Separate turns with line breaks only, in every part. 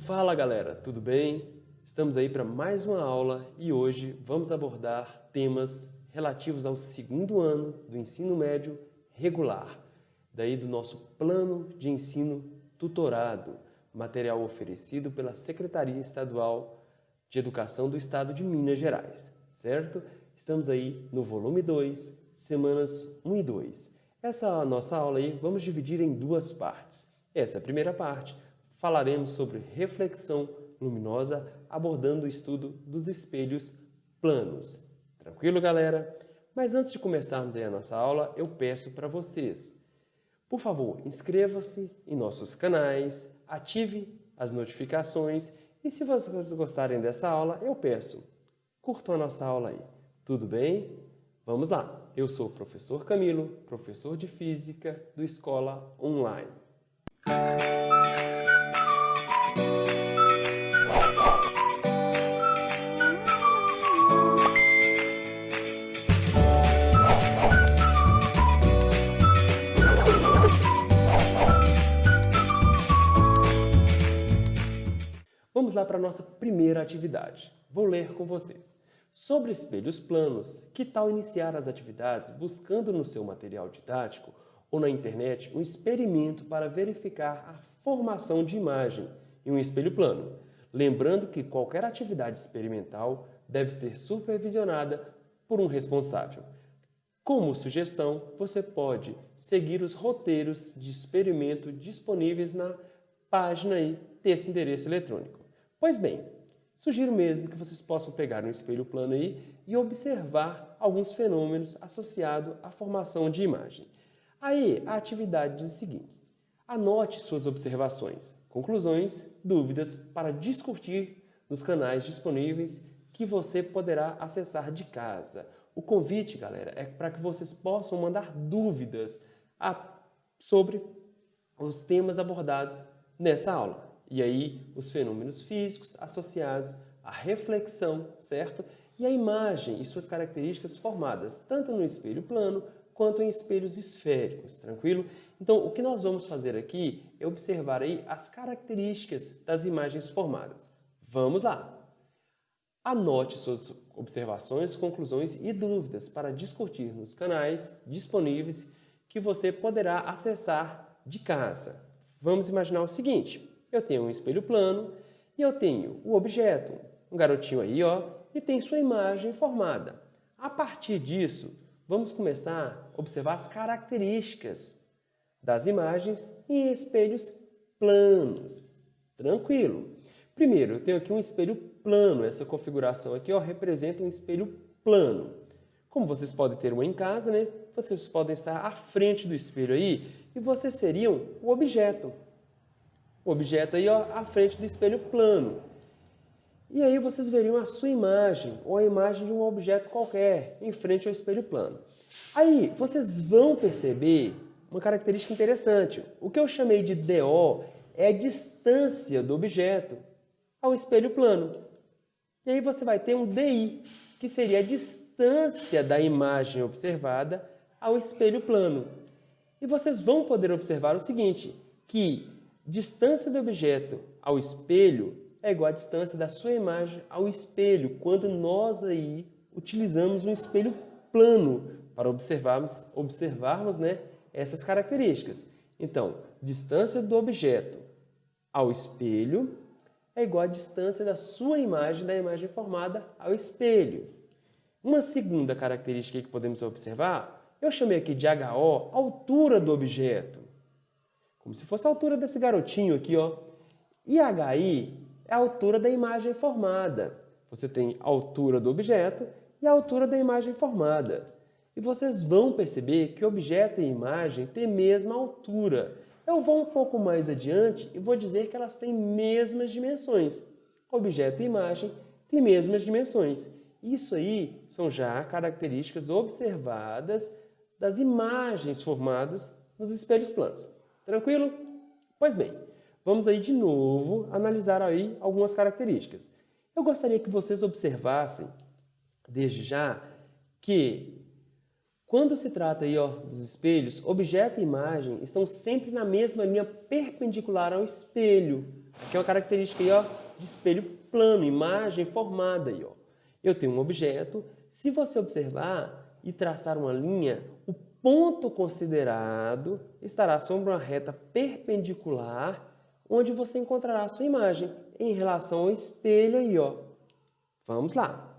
Fala galera, tudo bem? Estamos aí para mais uma aula e hoje vamos abordar temas relativos ao segundo ano do ensino médio regular, daí do nosso plano de ensino tutorado, material oferecido pela Secretaria Estadual de Educação do Estado de Minas Gerais, certo? Estamos aí no volume 2, semanas 1 e 2. Essa nossa aula aí vamos dividir em duas partes. Essa primeira parte falaremos sobre reflexão luminosa, abordando o estudo dos espelhos planos. Tranquilo, galera? Mas antes de começarmos aí a nossa aula, eu peço para vocês, por favor, inscreva-se em nossos canais, ative as notificações e se vocês gostarem dessa aula, eu peço, curtam a nossa aula aí. Tudo bem? Vamos lá! Eu sou o professor Camilo, professor de Física do Escola Online. Vamos lá para a nossa primeira atividade. Vou ler com vocês. Sobre espelhos planos, que tal iniciar as atividades buscando no seu material didático ou na internet um experimento para verificar a formação de imagem em um espelho plano? Lembrando que qualquer atividade experimental deve ser supervisionada por um responsável. Como sugestão, você pode seguir os roteiros de experimento disponíveis na página aí desse endereço eletrônico. Pois bem, sugiro mesmo que vocês possam pegar um espelho plano aí e observar alguns fenômenos associados à formação de imagem. Aí, a atividade diz o seguinte: anote suas observações, conclusões, dúvidas para discutir nos canais disponíveis que você poderá acessar de casa. O convite, galera, é para que vocês possam mandar dúvidas sobre os temas abordados nessa aula. E aí, os fenômenos físicos associados à reflexão, certo? E a imagem e suas características formadas tanto no espelho plano quanto em espelhos esféricos, tranquilo? Então, o que nós vamos fazer aqui é observar aí as características das imagens formadas. Vamos lá! Anote suas observações, conclusões e dúvidas para discutir nos canais disponíveis que você poderá acessar de casa. Vamos imaginar o seguinte: eu tenho um espelho plano e eu tenho o objeto, um garotinho aí, ó, e tem sua imagem formada. A partir disso, vamos começar a observar as características das imagens em espelhos planos. Tranquilo? Primeiro, eu tenho aqui um espelho plano. Essa configuração aqui, ó, representa um espelho plano. Como vocês podem ter um em casa, né? Vocês podem estar à frente do espelho aí e vocês seriam o objeto. O objeto aí, ó, à frente do espelho plano. E aí vocês veriam a sua imagem, ou a imagem de um objeto qualquer, em frente ao espelho plano. Aí vocês vão perceber uma característica interessante. O que eu chamei de DO é a distância do objeto ao espelho plano. E aí você vai ter um DI, que seria a distância da imagem observada ao espelho plano. E vocês vão poder observar o seguinte, que distância do objeto ao espelho é igual à distância da sua imagem ao espelho, quando nós aí utilizamos um espelho plano para observarmos, né, essas características. Então, distância do objeto ao espelho é igual à distância da sua imagem, da imagem formada ao espelho. Uma segunda característica que podemos observar, eu chamei aqui de HO, altura do objeto. Como se fosse a altura desse garotinho aqui, ó. E HI é a altura da imagem formada. Você tem a altura do objeto e a altura da imagem formada. E vocês vão perceber que objeto e imagem têm a mesma altura. Eu vou um pouco mais adiante e vou dizer que elas têm mesmas dimensões. Objeto e imagem têm mesmas dimensões. Isso aí são já características observadas das imagens formadas nos espelhos planos. Tranquilo? Pois bem, vamos aí de novo analisar aí algumas características. Eu gostaria que vocês observassem, desde já, que quando se trata aí, ó, dos espelhos, objeto e imagem estão sempre na mesma linha perpendicular ao espelho. Aqui é uma característica aí, ó, de espelho plano, imagem formada aí, ó. Eu tenho um objeto, se você observar e traçar uma linha, o ponto considerado estará sobre uma reta perpendicular, onde você encontrará a sua imagem em relação ao espelho aí, ó. Vamos lá.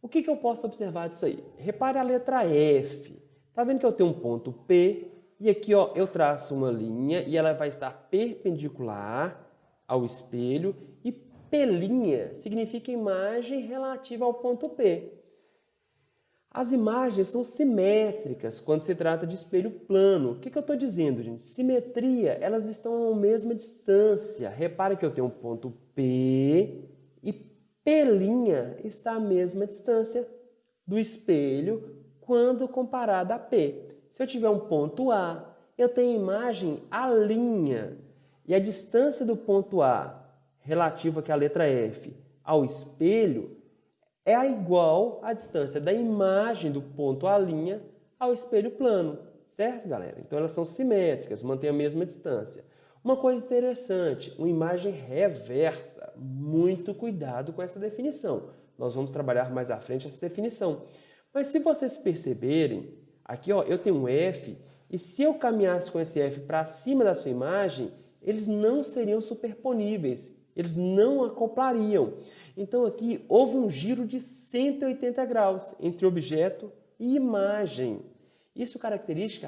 O que eu posso observar disso aí? Repare a letra F. Tá vendo que eu tenho um ponto P e aqui, ó, eu traço uma linha e ela vai estar perpendicular ao espelho e P' significa imagem relativa ao ponto P. As imagens são simétricas quando se trata de espelho plano. O que eu estou dizendo, gente? Simetria, elas estão à mesma distância. Repare que eu tenho um ponto P e P' está à mesma distância do espelho quando comparado a P. Se eu tiver um ponto A, eu tenho imagem A'. E a distância do ponto A relativa à letra F ao espelho é igual à distância da imagem do ponto A' ao espelho plano, certo, galera? Então elas são simétricas, mantêm a mesma distância. Uma coisa interessante, uma imagem reversa. Muito cuidado com essa definição. Nós vamos trabalhar mais à frente essa definição. Mas se vocês perceberem, aqui ó, eu tenho um F, e se eu caminhasse com esse F para cima da sua imagem, eles não seriam superponíveis. Eles não acoplariam. Então aqui houve um giro de 180 graus entre objeto e imagem. Isso caracteriza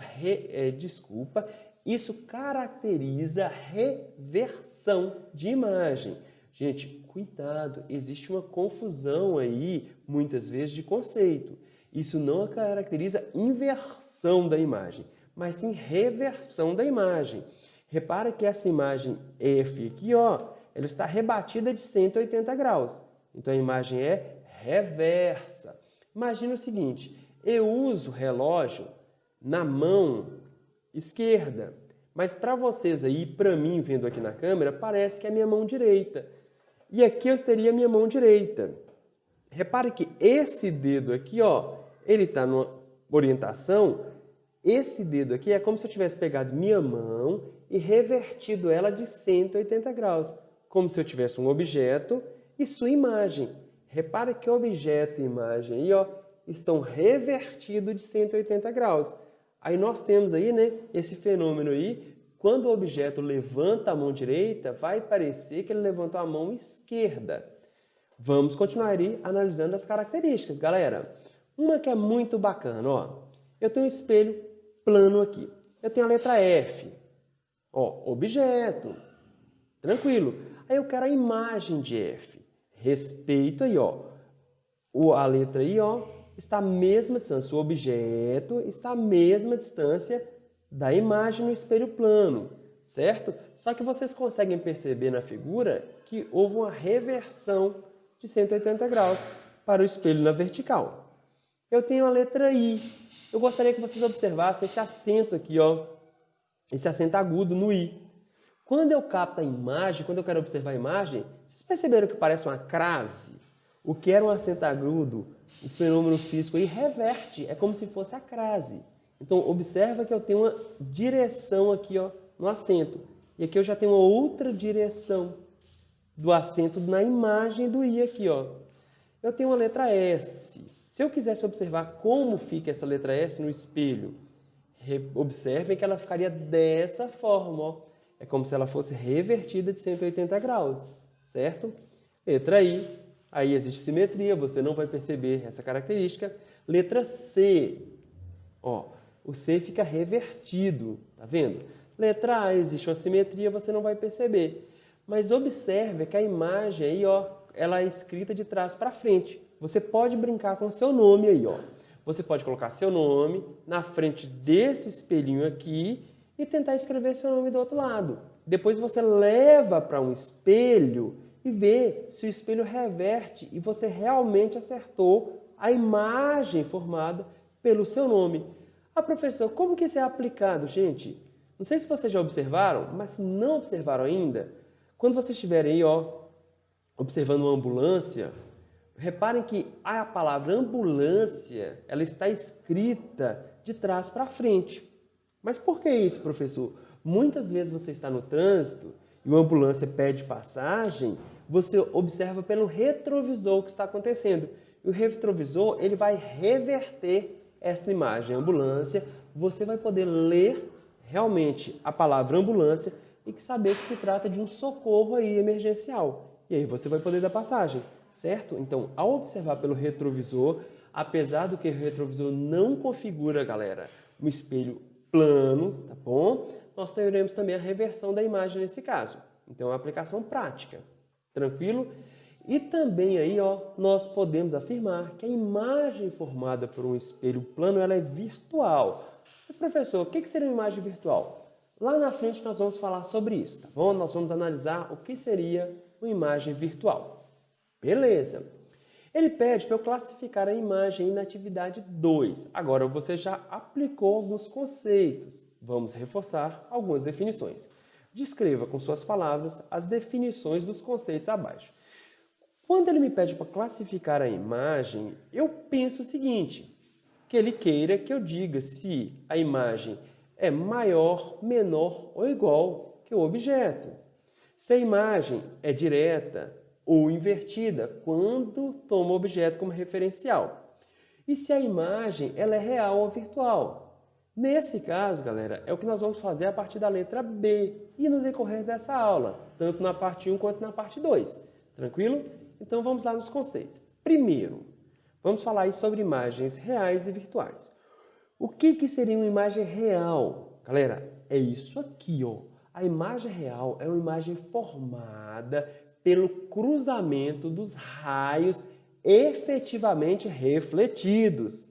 reversão de imagem. Gente, cuidado, existe uma confusão aí, muitas vezes, de conceito. Isso não caracteriza inversão da imagem, mas sim reversão da imagem. Repara que essa imagem F aqui, ó, ela está rebatida de 180 graus. Então, a imagem é reversa. Imagina o seguinte, eu uso o relógio na mão esquerda, mas para vocês aí, para mim, vendo aqui na câmera, parece que é a minha mão direita. E aqui eu teria a minha mão direita. Repare que esse dedo aqui, ó, ele está numa orientação, esse dedo aqui é como se eu tivesse pegado minha mão e revertido ela de 180 graus. Como se eu tivesse um objeto e sua imagem. Repara que objeto e imagem aí, ó, estão revertidos de 180 graus. Aí nós temos aí, né, esse fenômeno aí, quando o objeto levanta a mão direita, vai parecer que ele levantou a mão esquerda. Vamos continuar aí analisando as características, galera. Uma que é muito bacana, ó. Eu tenho um espelho plano aqui. Eu tenho a letra F. Ó, objeto. Tranquilo. Aí eu quero a imagem de F. Respeito aí, ó. A letra I, ó, está à mesma distância. O objeto está à mesma distância da imagem no espelho plano, certo? Só que vocês conseguem perceber na figura que houve uma reversão de 180 graus para o espelho na vertical. Eu tenho a letra I. Eu gostaria que vocês observassem esse acento aqui, ó. Esse acento agudo no I. Quando eu capto a imagem, quando eu quero observar a imagem, vocês perceberam que parece uma crase? O que era um acento agudo, o fenômeno físico aí reverte, é como se fosse a crase. Então, observa que eu tenho uma direção aqui, ó, no acento. E aqui eu já tenho uma outra direção do acento na imagem do I aqui, ó. Eu tenho uma letra S. Se eu quisesse observar como fica essa letra S no espelho, observem que ela ficaria dessa forma, ó. É como se ela fosse revertida de 180 graus, certo? Letra I, aí existe simetria, você não vai perceber essa característica. Letra C, ó, o C fica revertido, tá vendo? Letra A, existe uma simetria, você não vai perceber. Mas observe que a imagem aí, ó, ela é escrita de trás para frente. Você pode brincar com o seu nome aí, ó. Você pode colocar seu nome na frente desse espelhinho aqui e tentar escrever seu nome do outro lado. Depois você leva para um espelho e vê se o espelho reverte e você realmente acertou a imagem formada pelo seu nome. Ah, professor, como que isso é aplicado, gente? Não sei se vocês já observaram, mas se não observaram ainda, quando vocês estiverem aí, ó, observando uma ambulância, reparem que a palavra ambulância, ela está escrita de trás para frente. Mas por que isso, professor? Muitas vezes você está no trânsito e uma ambulância pede passagem, você observa pelo retrovisor o que está acontecendo. E o retrovisor ele vai reverter essa imagem. A ambulância, você vai poder ler realmente a palavra ambulância e saber que se trata de um socorro aí emergencial. E aí você vai poder dar passagem, certo? Então, ao observar pelo retrovisor, apesar do que o retrovisor não configura, galera, um espelho plano, tá bom? Nós teremos também a reversão da imagem nesse caso. Então, é uma aplicação prática. Tranquilo? E também aí, ó, nós podemos afirmar que a imagem formada por um espelho plano ela é virtual. Mas, professor, o que seria uma imagem virtual? Lá na frente nós vamos falar sobre isso, tá bom? Nós vamos analisar o que seria uma imagem virtual. Beleza. Ele pede para eu classificar a imagem na atividade 2. Agora você já aplicou alguns conceitos. Vamos reforçar algumas definições. Descreva com suas palavras as definições dos conceitos abaixo. Quando ele me pede para classificar a imagem, eu penso o seguinte, que ele queira que eu diga se a imagem é maior, menor ou igual que o objeto. Se a imagem é direta ou invertida quando toma o objeto como referencial. E se a imagem ela é real ou virtual. Nesse caso, galera, é o que nós vamos fazer a partir da letra B e no decorrer dessa aula, tanto na parte 1 quanto na parte 2. Tranquilo? Então vamos lá nos conceitos. Primeiro, vamos falar aí sobre imagens reais e virtuais. O que seria uma imagem real? Galera, é isso aqui, ó. A imagem real é uma imagem formada pelo cruzamento dos raios efetivamente refletidos.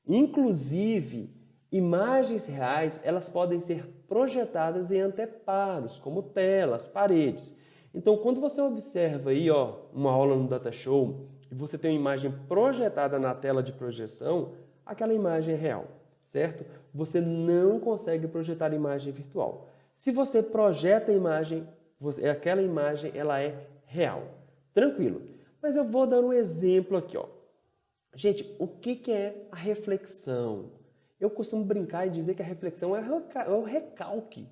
Inclusive, imagens reais, elas podem ser projetadas em anteparos, como telas, paredes. Então, quando você observa aí, ó, uma aula no DataShow e você tem uma imagem projetada na tela de projeção, aquela imagem é real, certo? Você não consegue projetar imagem virtual. Se você projeta a imagem, aquela imagem ela é real. Tranquilo. Mas eu vou dar um exemplo aqui, ó. Gente, o que é a reflexão? Eu costumo brincar e dizer que a reflexão é o recalque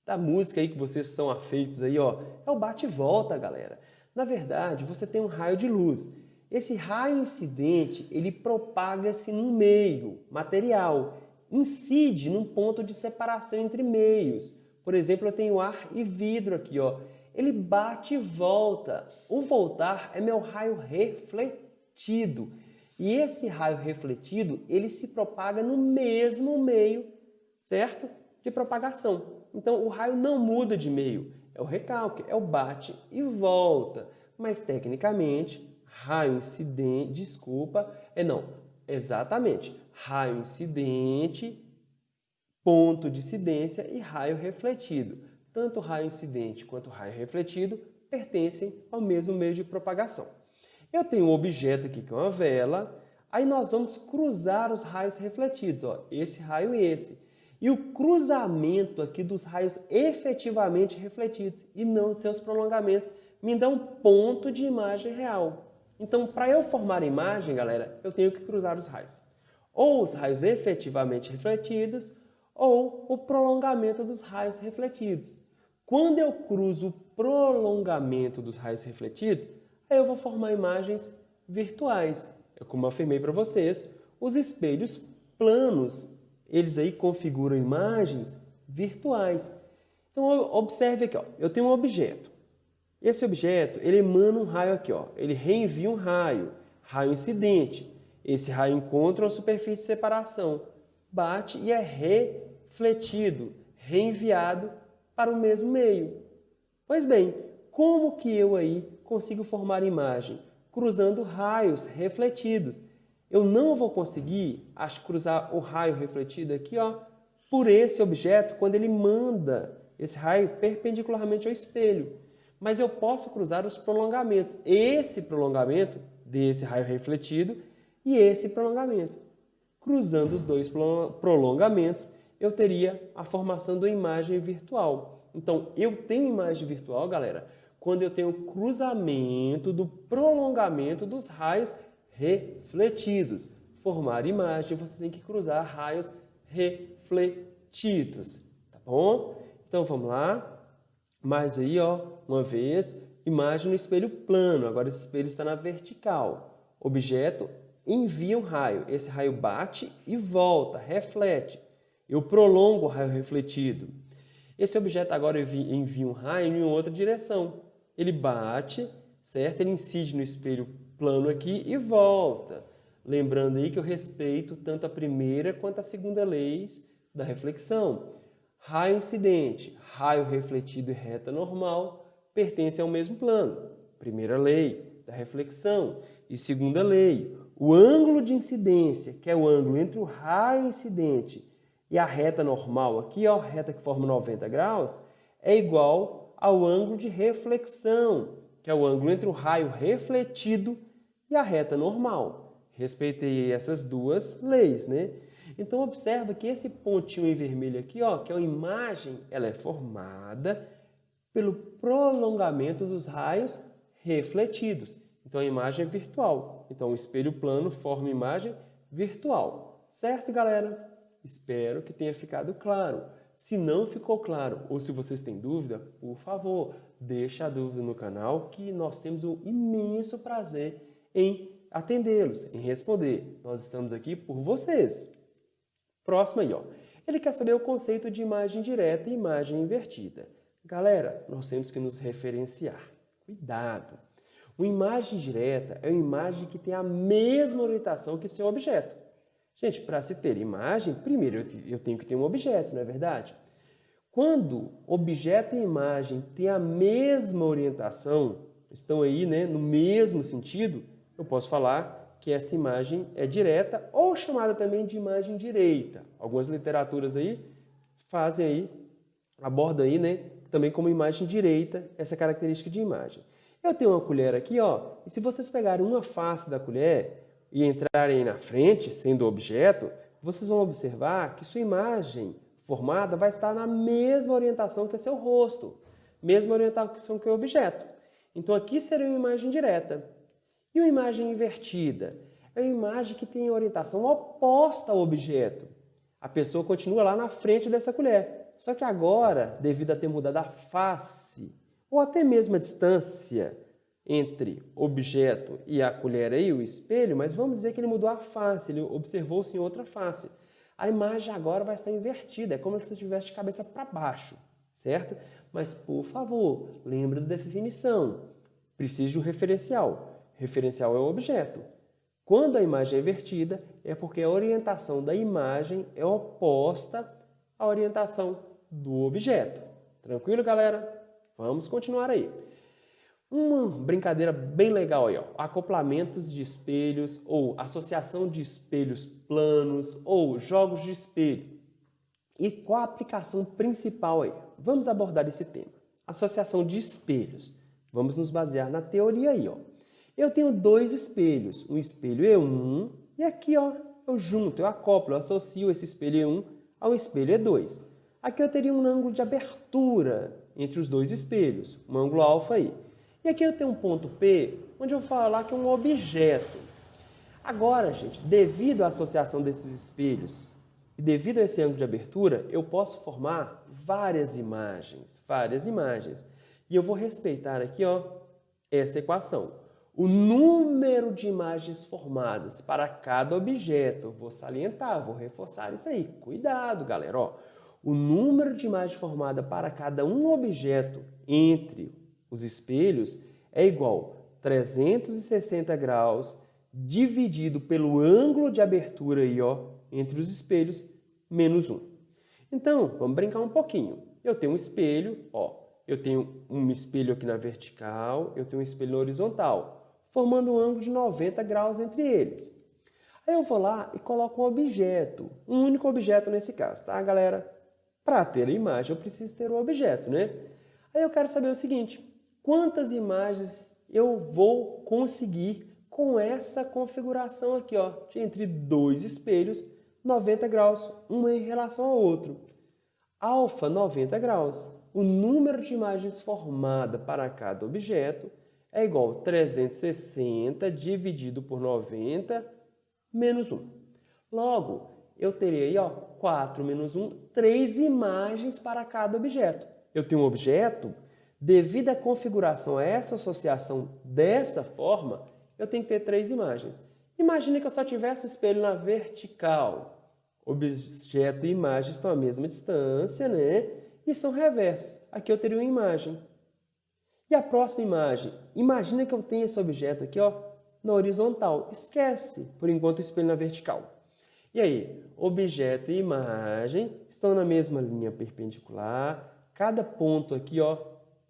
da música aí que vocês são afeitos aí, ó. É o bate e volta, galera. Na verdade, você tem um raio de luz. Esse raio incidente, ele propaga-se no meio material, incide num ponto de separação entre meios. Por exemplo, eu tenho ar e vidro aqui, ó. Ele bate e volta. O voltar é meu raio refletido. E esse raio refletido, ele se propaga no mesmo meio, certo? De propagação. Então, o raio não muda de meio. É o recalque, é o bate e volta. Mas, tecnicamente, raio incidente, raio incidente, ponto de incidência e raio refletido. Tanto o raio incidente quanto o raio refletido pertencem ao mesmo meio de propagação. Eu tenho um objeto aqui que é uma vela, aí nós vamos cruzar os raios refletidos, ó, esse raio e esse. E o cruzamento aqui dos raios efetivamente refletidos e não de seus prolongamentos me dá um ponto de imagem real. Então, para eu formar a imagem, galera, eu tenho que cruzar os raios. Ou os raios efetivamente refletidos, ou o prolongamento dos raios refletidos. Quando eu cruzo o prolongamento dos raios refletidos, aí eu vou formar imagens virtuais. Como eu afirmei para vocês, os espelhos planos, eles aí configuram imagens virtuais. Então, observe aqui, ó, eu tenho um objeto. Esse objeto, ele emana um raio aqui, ó, ele reenvia um raio incidente. Esse raio encontra uma superfície de separação, bate e é refletido, reenviado para o mesmo meio. Pois bem, como que eu aí consigo formar imagem? Cruzando raios refletidos. Eu não vou conseguir cruzar o raio refletido aqui, ó, por esse objeto quando ele manda esse raio perpendicularmente ao espelho. Mas eu posso cruzar os prolongamentos. Esse prolongamento desse raio refletido e esse prolongamento. Cruzando os dois prolongamentos, eu teria a formação de uma imagem virtual. Então, eu tenho imagem virtual, galera, quando eu tenho o cruzamento do prolongamento dos raios refletidos. Formar imagem, você tem que cruzar raios refletidos, tá bom? Então, vamos lá. Mas aí, ó, uma vez, imagem no espelho plano. Agora esse espelho está na vertical. Objeto envia um raio. Esse raio bate e volta, reflete. Eu prolongo o raio refletido. Esse objeto agora envia um raio em outra direção. Ele bate, certo? Ele incide no espelho plano aqui e volta. Lembrando aí que eu respeito tanto a primeira quanto a segunda leis da reflexão. Raio incidente, raio refletido e reta normal pertencem ao mesmo plano. Primeira lei da reflexão. E segunda lei, o ângulo de incidência, que é o ângulo entre o raio incidente e a reta normal, aqui, ó, reta que forma 90 graus, é igual ao ângulo de reflexão, que é o ângulo entre o raio refletido e a reta normal. Respeitei essas duas leis, né? Então, observa que esse pontinho em vermelho aqui, ó, que é uma imagem, ela é formada pelo prolongamento dos raios refletidos. Então, a imagem é virtual. Então, o espelho plano forma imagem virtual. Certo, galera? Espero que tenha ficado claro. Se não ficou claro ou se vocês têm dúvida, por favor, deixa a dúvida no canal que nós temos o imenso prazer em atendê-los, em responder. Nós estamos aqui por vocês. Próximo aí, ó. Ele quer saber o conceito de imagem direta e imagem invertida. Galera, nós temos que nos referenciar. Cuidado! Uma imagem direta é uma imagem que tem a mesma orientação que seu objeto. Gente, para se ter imagem, primeiro eu tenho que ter um objeto, não é verdade? Quando objeto e imagem têm a mesma orientação, estão aí, né, no mesmo sentido, eu posso falar que essa imagem é direta ou chamada também de imagem direita. Algumas literaturas aí fazem aí, abordam aí, né, também como imagem direita, essa característica de imagem. Eu tenho uma colher aqui, ó, e se vocês pegarem uma face da colher e entrarem na frente, sendo objeto, vocês vão observar que sua imagem formada vai estar na mesma orientação que o seu rosto, mesma orientação que o objeto. Então aqui seria uma imagem direta. E uma imagem invertida? É uma imagem que tem a orientação oposta ao objeto. A pessoa continua lá na frente dessa colher. Só que agora, devido a ter mudado a face, ou até mesmo a distância entre objeto e a colher aí, o espelho, mas vamos dizer que ele mudou a face, ele observou-se em outra face. A imagem agora vai estar invertida, é como se você estivesse de cabeça para baixo, certo? Mas, por favor, lembre da definição. Precisa de um referencial. Referencial é o objeto. Quando a imagem é invertida, é porque a orientação da imagem é oposta à orientação do objeto. Tranquilo, galera? Vamos continuar aí. Uma brincadeira bem legal aí, ó. Acoplamentos de espelhos ou associação de espelhos planos ou jogos de espelho. E qual a aplicação principal aí? Vamos abordar esse tema. Associação de espelhos. Vamos nos basear na teoria aí, ó. Eu tenho dois espelhos, um espelho E1 e aqui, ó, eu junto, eu acoplo, eu associo esse espelho E1 ao espelho E2. Aqui eu teria um ângulo de abertura entre os dois espelhos, um ângulo alfa aí. E aqui eu tenho um ponto P, onde eu vou falar que é um objeto. Agora, gente, devido à associação desses espelhos e devido a esse ângulo de abertura, eu posso formar várias imagens. E eu vou respeitar aqui, ó, essa equação. O número de imagens formadas para cada objeto, eu vou salientar, vou reforçar isso aí. Cuidado, galera, ó. O número de imagens formadas para cada um objeto entre os espelhos é igual a 360 graus dividido pelo ângulo de abertura aí, ó, entre os espelhos, menos 1. Então, vamos brincar um pouquinho. Eu tenho um espelho, ó, eu tenho um espelho aqui na vertical, eu tenho um espelho na horizontal, formando um ângulo de 90 graus entre eles. Aí eu vou lá e coloco um objeto, um único objeto nesse caso, tá, galera? Para ter a imagem, eu preciso ter o objeto, né? Aí eu quero saber o seguinte: quantas imagens eu vou conseguir com essa configuração aqui, ó, de entre dois espelhos, 90 graus, um em relação ao outro. Alfa, 90 graus. O número de imagens formada para cada objeto é igual a 360 dividido por 90 menos 1. Logo, eu terei aí, ó, 4 menos 1, 3 imagens para cada objeto. Eu tenho um objeto, Devido à configuração, a essa associação dessa forma, eu tenho que ter 3 imagens. Imagina que eu só tivesse o espelho na vertical. Objeto e imagem estão à mesma distância, né? E são reversos. Aqui eu teria uma imagem. E a próxima imagem? Imagina que eu tenho esse objeto aqui, ó, na horizontal. Esquece, por enquanto, o espelho na vertical. E aí? Objeto e imagem estão na mesma linha perpendicular. Cada ponto aqui, ó,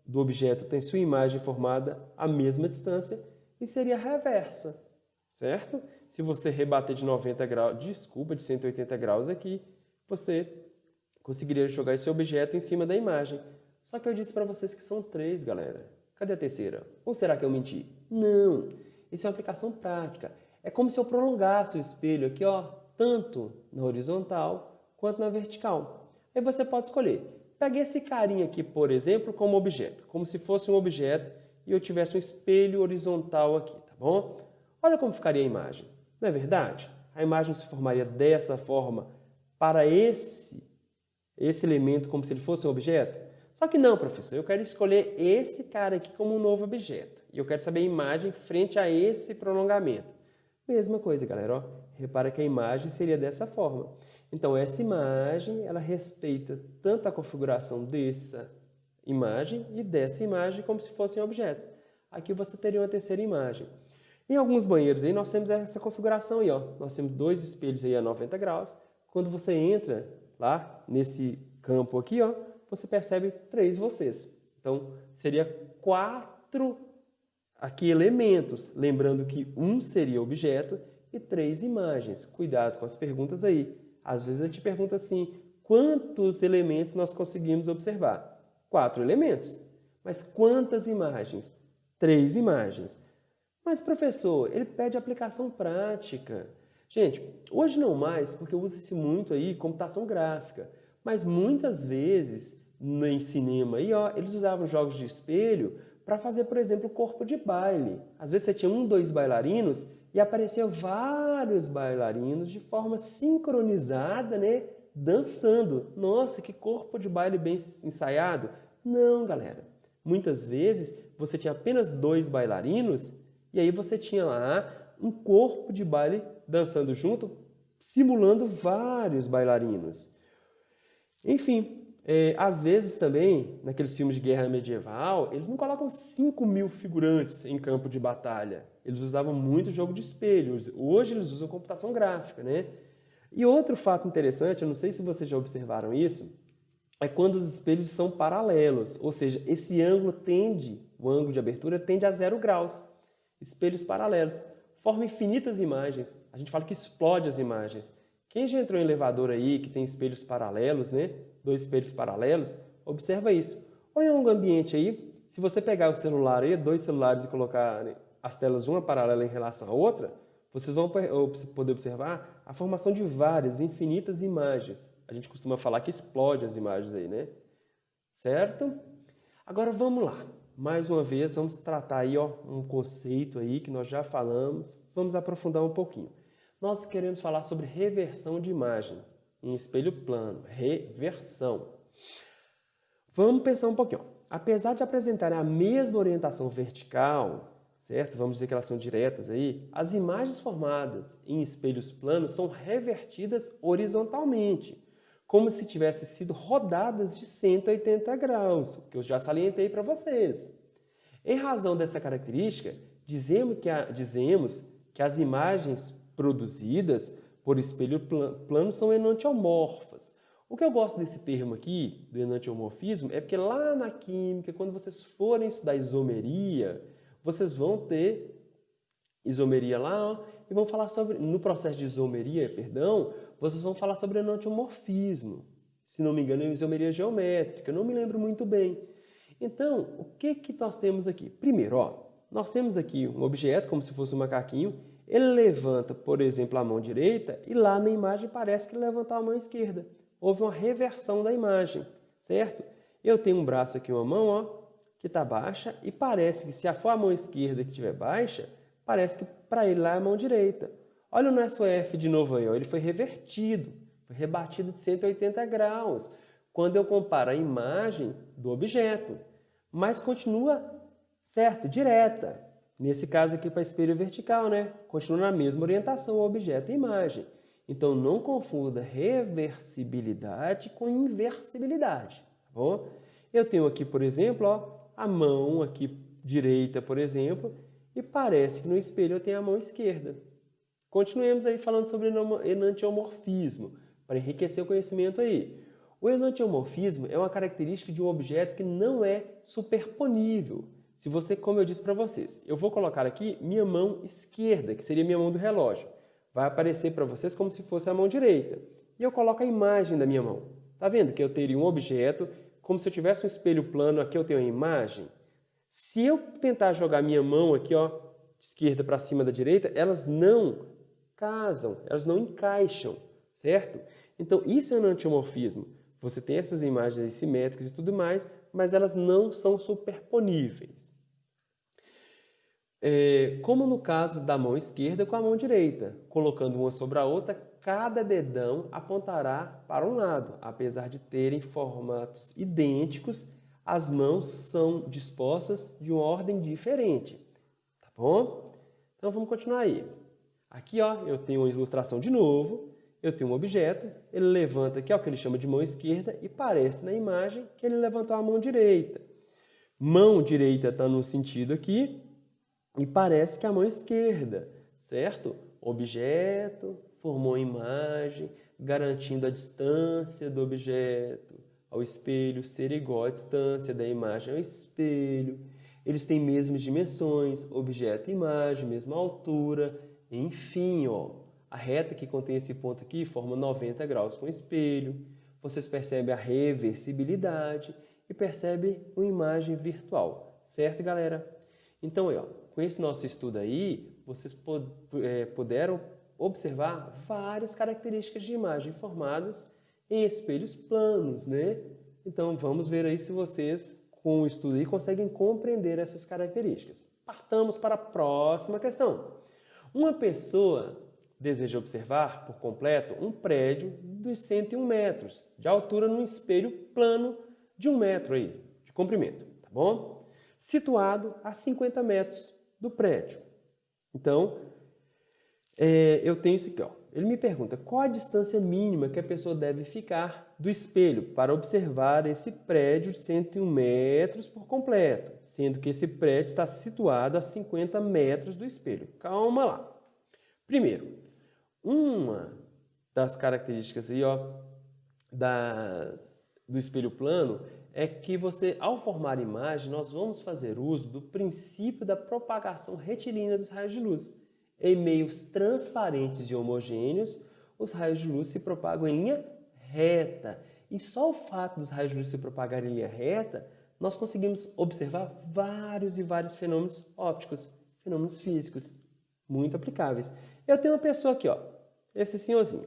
do objeto tem sua imagem formada à mesma distância e seria reversa, certo? Se você rebater de 90 graus, desculpa, de 180 graus aqui, você conseguiria jogar esse objeto em cima da imagem. Só que eu disse para vocês que são 3, galera. Cadê a terceira? Ou será que eu menti? Não, isso é uma aplicação prática. É como se eu prolongasse o espelho aqui, ó, tanto na horizontal quanto na vertical. Aí você pode escolher. Peguei esse carinha aqui, por exemplo, como objeto, como se fosse um objeto e eu tivesse um espelho horizontal aqui, tá bom? Olha como ficaria a imagem, não é verdade? A imagem se formaria dessa forma para esse elemento como se ele fosse um objeto? Só que não, professor, eu quero escolher esse cara aqui como um novo objeto. E eu quero saber a imagem frente a esse prolongamento. Mesma coisa, galera, ó. Repara que a imagem seria dessa forma. Então, essa imagem, ela respeita tanto a configuração dessa imagem e dessa imagem como se fossem objetos. Aqui você teria uma terceira imagem. Em alguns banheiros aí, nós temos essa configuração aí, ó. Nós temos 2 espelhos aí a 90 graus. Quando você entra lá nesse campo aqui, ó, você percebe 3 vocês. Então, seria 4 aqui elementos. Lembrando que 1 seria objeto e 3 imagens. Cuidado com as perguntas aí. Às vezes eu te pergunto assim, quantos elementos nós conseguimos observar? 4 elementos. Mas quantas imagens? 3 imagens. Mas, professor, ele pede aplicação prática. Gente, hoje não mais, porque usa-se muito aí computação gráfica. Mas muitas vezes, em cinema aí, ó, eles usavam jogos de espelho para fazer, por exemplo, corpo de baile. Às vezes você tinha 1, 2 bailarinos e apareciam vários bailarinos de forma sincronizada, né, dançando. Nossa, que corpo de baile bem ensaiado. Não, galera. Muitas vezes você tinha apenas 2 bailarinos e aí você tinha lá um corpo de baile dançando junto, simulando vários bailarinos. Enfim, às vezes também, naqueles filmes de guerra medieval, eles não colocam 5.000 figurantes em campo de batalha. Eles usavam muito jogo de espelhos. Hoje eles usam computação gráfica, né? E outro fato interessante, eu não sei se vocês já observaram isso, é quando os espelhos são paralelos, ou seja, esse ângulo o ângulo de abertura tende a 0 graus. Espelhos paralelos formam infinitas imagens. A gente fala que explode as imagens. Quem já entrou em elevador aí, que tem espelhos paralelos, né? 2 espelhos paralelos, observa isso. Ou em algum ambiente aí, se você pegar o celular aí, 2 celulares e colocar as telas uma paralela em relação à outra, vocês vão poder observar a formação de várias, infinitas imagens. A gente costuma falar que explode as imagens aí, né? Certo? Agora vamos lá. Mais uma vez, vamos tratar aí, ó, um conceito aí que nós já falamos. Vamos aprofundar um pouquinho. Nós queremos falar sobre reversão de imagem em espelho plano. Reversão. Vamos pensar um pouquinho. Apesar de apresentarem a mesma orientação vertical, certo? Vamos dizer que elas são diretas aí. As imagens formadas em espelhos planos são revertidas horizontalmente, como se tivessem sido rodadas de 180 graus, que eu já salientei para vocês. Em razão dessa característica, dizemos que as imagens produzidas por espelho plano são enantiomorfas. O que eu gosto desse termo aqui, do enantiomorfismo, é porque lá na química, quando vocês forem estudar isomeria, vocês vão ter isomeria lá, ó, e vão falar sobre, no processo de isomeria, perdão, vocês vão falar sobre enantiomorfismo. Se não me engano, é isomeria geométrica, eu não me lembro muito bem. Então, o que nós temos aqui? Primeiro, ó, nós temos aqui um objeto, como se fosse um macaquinho, ele levanta, por exemplo, a mão direita e lá na imagem parece que ele levantou a mão esquerda. Houve uma reversão da imagem, certo? Eu tenho um braço aqui, uma mão, ó, que está baixa e parece que se for a mão esquerda que estiver baixa, parece que para ele lá é a mão direita. Olha o nosso F de novo aí, ó, ele foi revertido, foi rebatido de 180 graus, quando eu comparo a imagem do objeto. mas continua, certo, direta. Nesse caso aqui para espelho vertical, né? Continua na mesma orientação o objeto e a imagem. Então não confunda reversibilidade com inversibilidade, tá bom? Eu tenho aqui, por exemplo, ó, a mão aqui direita, por exemplo, e parece que no espelho eu tenho a mão esquerda. Continuemos aí falando sobre enantiomorfismo, para enriquecer o conhecimento aí. O enantiomorfismo é uma característica de um objeto que não é superponível. Se você, como eu disse para vocês, eu vou colocar aqui minha mão esquerda, que seria minha mão do relógio. Vai aparecer para vocês como se fosse a mão direita. E eu coloco a imagem da minha mão. Tá vendo que eu teria um objeto, como se eu tivesse um espelho plano, aqui eu tenho a imagem. Se eu tentar jogar minha mão aqui, ó, de esquerda para cima da direita, elas não casam, elas não encaixam, certo? Então, isso é enantiomorfismo. Você tem essas imagens simétricas e tudo mais, mas elas não são superponíveis. Como no caso da mão esquerda com a mão direita. Colocando uma sobre a outra, cada dedão apontará para um lado. Apesar de terem formatos idênticos, as mãos são dispostas de uma ordem diferente. Tá bom? Então vamos continuar aí. Aqui, ó, eu tenho uma ilustração de novo. Eu tenho um objeto, ele levanta aqui, ó, que ele chama de mão esquerda, e parece na imagem que ele levantou a mão direita. Mão direita está no sentido aqui, e parece que a mão esquerda, certo? Objeto formou a imagem, garantindo a distância do objeto ao espelho ser igual à distância da imagem ao espelho. Eles têm mesmas dimensões, objeto e imagem, mesma altura, enfim, ó. A reta que contém esse ponto aqui forma 90 graus com o espelho. Vocês percebem a reversibilidade e percebem uma imagem virtual. Certo, galera? Então, ó, com esse nosso estudo aí, vocês puderam observar várias características de imagem formadas em espelhos planos, né? Então, vamos ver aí se vocês, com o estudo aí, conseguem compreender essas características. Partamos para a próxima questão. Uma pessoa deseja observar por completo um prédio dos 101 metros de altura num espelho plano de 1 metro aí, de comprimento, tá bom? Situado a 50 metros do prédio. Então, eu tenho isso aqui, ó. Ele me pergunta qual a distância mínima que a pessoa deve ficar do espelho para observar esse prédio de 101 metros por completo, sendo que esse prédio está situado a 50 metros do espelho. Calma lá. Primeiro, uma das características aí, ó, do espelho plano é que você, ao formar a imagem, nós vamos fazer uso do princípio da propagação retilínea dos raios de luz. Em meios transparentes e homogêneos, os raios de luz se propagam em linha reta. E só o fato dos raios de luz se propagarem em linha reta, nós conseguimos observar vários e vários fenômenos ópticos, fenômenos físicos, muito aplicáveis. Eu tenho uma pessoa aqui, ó, esse senhorzinho.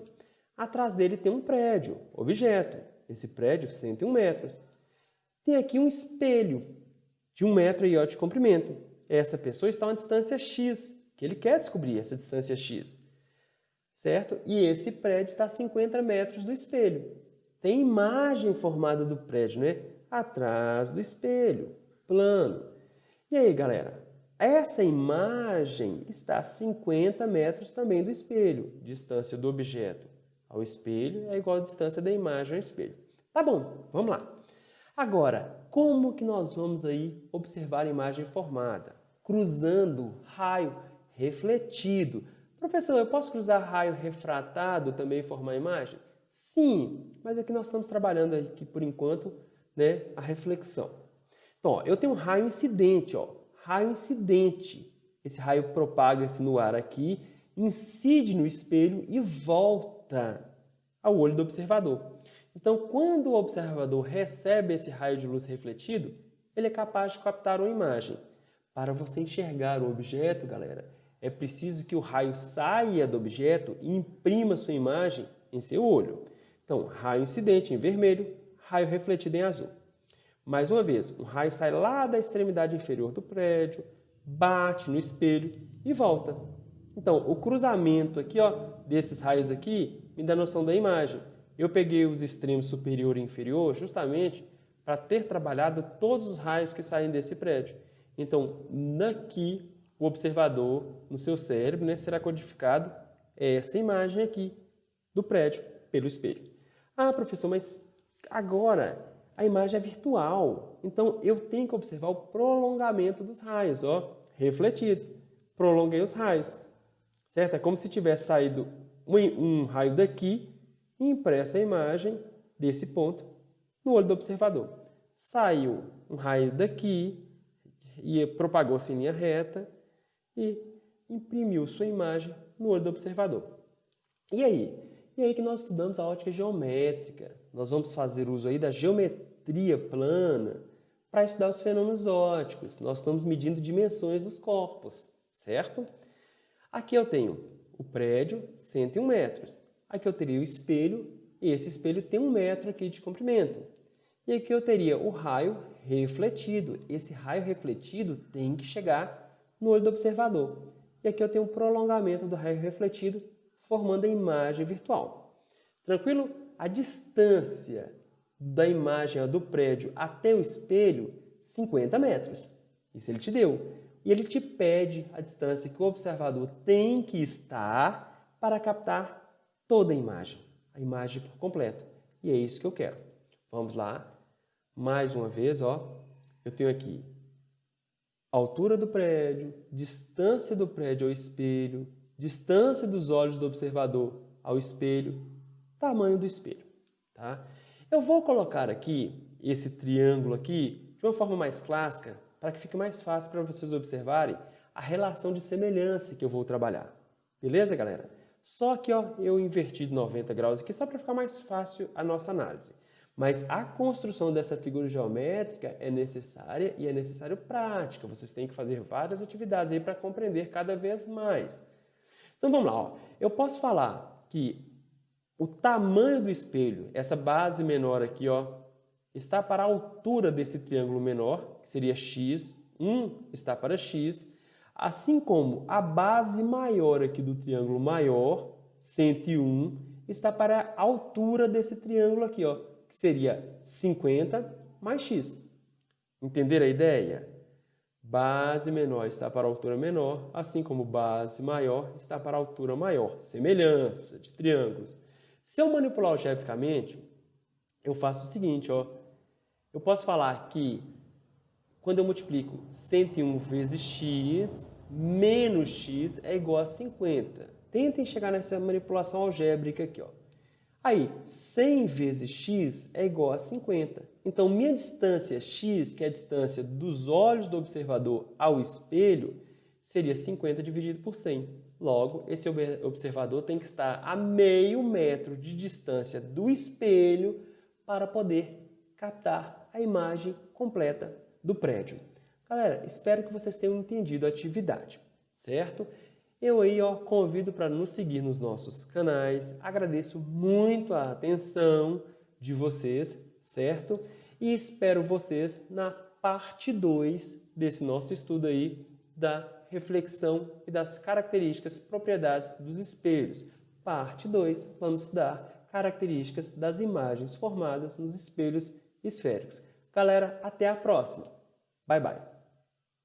Atrás dele tem um prédio, objeto. Esse prédio, 101 metros. Tem aqui um espelho de 1 metro aí, ó, de comprimento. Essa pessoa está a uma distância x, que ele quer descobrir essa distância x. Certo? E esse prédio está a 50 metros do espelho. Tem imagem formada do prédio, né? Atrás do espelho, plano. E aí, galera? Essa imagem está a 50 metros também do espelho. Distância do objeto ao espelho é igual à distância da imagem ao espelho. Tá bom, vamos lá. Agora, como que nós vamos aí observar a imagem formada? Cruzando raio refletido. Professor, eu posso cruzar raio refratado também e formar a imagem? Sim, mas aqui nós estamos trabalhando aqui por enquanto, né, a reflexão. Então, ó, eu tenho um raio incidente, ó. Raio incidente. Esse raio propaga-se no ar aqui, incide no espelho e volta ao olho do observador. Então, quando o observador recebe esse raio de luz refletido, ele é capaz de captar uma imagem. Para você enxergar o objeto, galera, é preciso que o raio saia do objeto e imprima sua imagem em seu olho. Então, raio incidente em vermelho, raio refletido em azul. Mais uma vez, um raio sai lá da extremidade inferior do prédio, bate no espelho e volta. Então, o cruzamento aqui, ó, desses raios aqui me dá noção da imagem. Eu peguei os extremos superior e inferior justamente para ter trabalhado todos os raios que saem desse prédio. Então, aqui, o observador, no seu cérebro, né, será codificado essa imagem aqui do prédio pelo espelho. Ah, professor, mas agora a imagem é virtual, então eu tenho que observar o prolongamento dos raios, ó, refletidos. Prolonguei os raios, certo? É como se tivesse saído um raio daqui e impresso a imagem desse ponto no olho do observador. Saiu um raio daqui e propagou-se em linha reta e imprimiu sua imagem no olho do observador. E aí? E aí que nós estudamos a ótica geométrica. Nós vamos fazer uso aí da geometria plana para estudar os fenômenos ópticos. Nós estamos medindo dimensões dos corpos, certo? Aqui eu tenho o prédio, 101 metros. Aqui eu teria o espelho, e esse espelho tem 1 metro aqui de comprimento. E aqui eu teria o raio refletido. Esse raio refletido tem que chegar no olho do observador. E aqui eu tenho um prolongamento do raio refletido, formando a imagem virtual. Tranquilo? A distância da imagem do prédio até o espelho, 50 metros. Isso ele te deu. E ele te pede a distância que o observador tem que estar para captar toda a imagem por completo. E é isso que eu quero. Vamos lá. Mais uma vez, ó, eu tenho aqui a altura do prédio, distância do prédio ao espelho, distância dos olhos do observador ao espelho, tamanho do espelho. Tá? Eu vou colocar aqui esse triângulo aqui de uma forma mais clássica para que fique mais fácil para vocês observarem a relação de semelhança que eu vou trabalhar. Beleza, galera? Só que ó, eu inverti de 90 graus aqui só para ficar mais fácil a nossa análise. Mas a construção dessa figura geométrica é necessária e é necessário prática. Vocês têm que fazer várias atividades aí para compreender cada vez mais. Então vamos lá. Ó. Eu posso falar que o tamanho do espelho, essa base menor aqui, ó, está para a altura desse triângulo menor, que seria x, 1 está para x, assim como a base maior aqui do triângulo maior, 101, está para a altura desse triângulo aqui, ó, que seria 50 mais x. Entenderam a ideia? Base menor está para a altura menor, assim como base maior está para a altura maior. Semelhança de triângulos. Se eu manipular algebricamente, eu faço o seguinte, ó. Eu posso falar que quando eu multiplico 101 vezes x menos x é igual a 50. Tentem chegar nessa manipulação algébrica aqui, ó. Aí, 100 vezes x é igual a 50. Então, minha distância x, que é a distância dos olhos do observador ao espelho, seria 50 dividido por 100. Logo, esse observador tem que estar a meio metro de distância do espelho para poder captar a imagem completa do prédio. Galera, espero que vocês tenham entendido a atividade, certo? Eu aí, ó, convido para nos seguir nos nossos canais. Agradeço muito a atenção de vocês, certo? E espero vocês na parte 2 desse nosso estudo aí da reflexão e das características, propriedades dos espelhos. Parte 2, vamos estudar características das imagens formadas nos espelhos esféricos. Galera, até a próxima. Bye, bye.